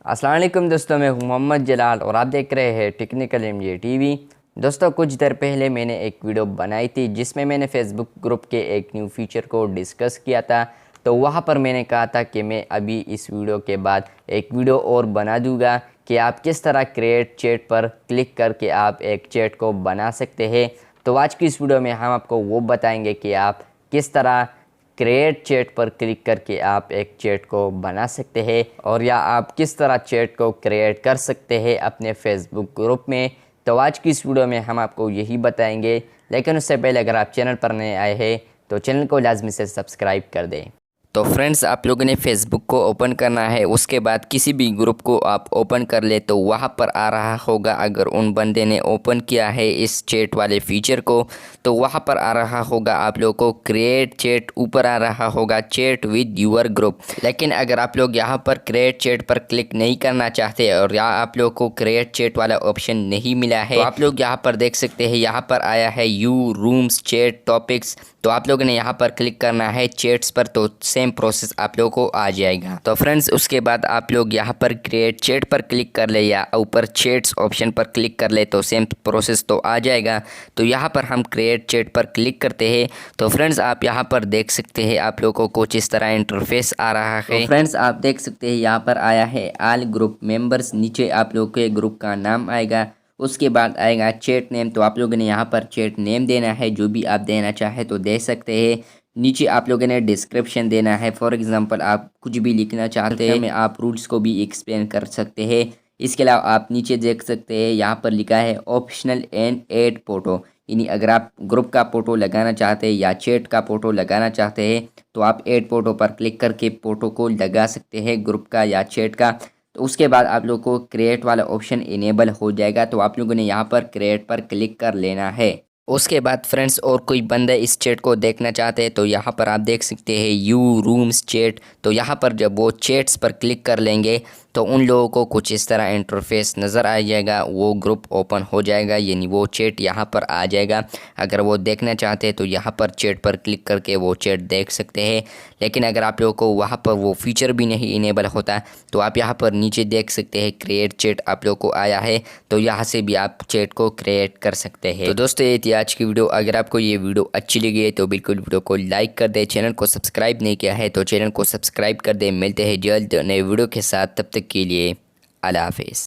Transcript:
अस्सलाम वालेकुम दोस्तों, मैं हूं मोहम्मद जलाल और आप देख रहे हैं टेक्निकल एमजे टीवी। दोस्तों, कुछ देर पहले मैंने एक वीडियो बनाई थी जिसमें मैंने फेसबुक ग्रुप के एक न्यू फीचर को डिस्कस किया था। तो वहां पर मैंने कहा था कि मैं अभी इस वीडियो के बाद एक वीडियो और बना दूंगा कि आप किस तरह क्रिएट चैट पर क्लिक करके आप एक चैट को बना सकते हैं। तो आज की इस वीडियो में हम आपको वो बताएंगे कि आप किस तरह क्रिएट चैट पर क्लिक करके आप एक चैट को बना सकते हैं और या आप किस तरह चैट को क्रिएट कर सकते हैं अपने फेसबुक ग्रुप में। तो आज की इस वीडियो में हम आपको यही बताएंगे, लेकिन उससे पहले अगर आप चैनल पर नए आए हैं तो चैनल को लाजमी से सब्सक्राइब कर दें। तो फ्रेंड्स, आप लोगों ने फेसबुक को ओपन करना है, उसके बाद किसी भी ग्रुप को आप ओपन कर ले तो वहाँ पर आ रहा होगा, अगर उन बंदे ने ओपन किया है इस चैट वाले फीचर को तो वहाँ पर आ रहा होगा आप लोगों को क्रिएट चैट, ऊपर आ रहा होगा चैट विद यूर ग्रुप। लेकिन अगर आप लोग यहाँ पर क्रिएट चैट पर क्लिक नहीं करना चाहते और या आप लोग को क्रिएट चैट वाला ऑप्शन नहीं मिला है तो आप लोग यहाँ पर देख सकते हैं, यहाँ पर आया है यू रूम्स चैट टॉपिक्स। तो आप लोगों ने यहाँ पर क्लिक करना है चैट्स पर, तो सेम प्रोसेस आप लोगों को आ जाएगा। तो फ्रेंड्स, उसके बाद आप लोग यहाँ पर क्रिएट चैट पर क्लिक कर ले या ऊपर चैट्स ऑप्शन पर क्लिक कर ले तो सेम प्रोसेस तो आ जाएगा। तो यहाँ पर हम क्रिएट चैट पर क्लिक करते हैं। तो फ्रेंड्स, आप यहाँ पर देख सकते हैं आप लोगों को कुछ इस तरह इंटरफेस आ रहा है। तो फ्रेंड्स, आप देख सकते हैं यहाँ पर आया है ऑल ग्रुप मेंबर्स, नीचे आप लोग के ग्रुप का नाम आएगा, उसके बाद आएगा चैट नेम। तो आप लोगों ने यहाँ पर चैट नेम देना है, जो भी आप देना चाहे तो दे सकते हैं। नीचे आप लोगों ने डिस्क्रिप्शन देना है, फॉर एग्जांपल आप कुछ भी लिखना चाहते हैं, में आप रूल्स को भी एक्सप्लेन कर सकते हैं। इसके अलावा आप नीचे देख सकते हैं यहाँ पर लिखा है ऑप्शनल एंड ऐड फोटो, यानी अगर आप ग्रुप का फ़ोटो लगाना चाहते हैं या चैट का फ़ोटो लगाना चाहते हैं तो आप ऐड फोटो पर क्लिक करके फ़ोटो को लगा सकते हैं ग्रुप का या चैट का। तो उसके बाद आप लोग को क्रिएट वाला ऑप्शन इनेबल हो जाएगा। तो आप लोगों ने यहाँ पर क्रिएट पर क्लिक कर लेना है। उसके बाद फ्रेंड्स, और कोई बंदा इस चैट को देखना चाहते हैं तो यहाँ पर आप देख सकते हैं यू रूम्स चैट। तो यहाँ पर जब वो चैट्स पर क्लिक कर लेंगे तो उन लोगों को कुछ इस तरह इंटरफेस नज़र आ जाएगा, वो ग्रुप ओपन हो जाएगा, यानी वो चैट यहाँ पर आ जाएगा। अगर वो देखना चाहते हैं तो यहाँ पर चैट पर क्लिक करके वो चैट देख सकते हैं। लेकिन अगर आप लोगों को वहाँ पर वो फीचर भी नहीं इनेबल होता तो आप यहाँ पर नीचे देख सकते हैं क्रिएट चैट आप लोग को आया है, तो यहाँ से भी आप चैट को क्रिएट कर सकते हैं। तो दोस्तों, ये थी आज की वीडियो। अगर आपको ये वीडियो अच्छी लगी है तो बिल्कुल वीडियो को लाइक कर दे, चैनल को सब्सक्राइब नहीं किया है तो चैनल को सब्सक्राइब कर दे। मिलते हैं जल्द नए वीडियो के साथ, तब तक के लिए अल्लाह हाफिज़।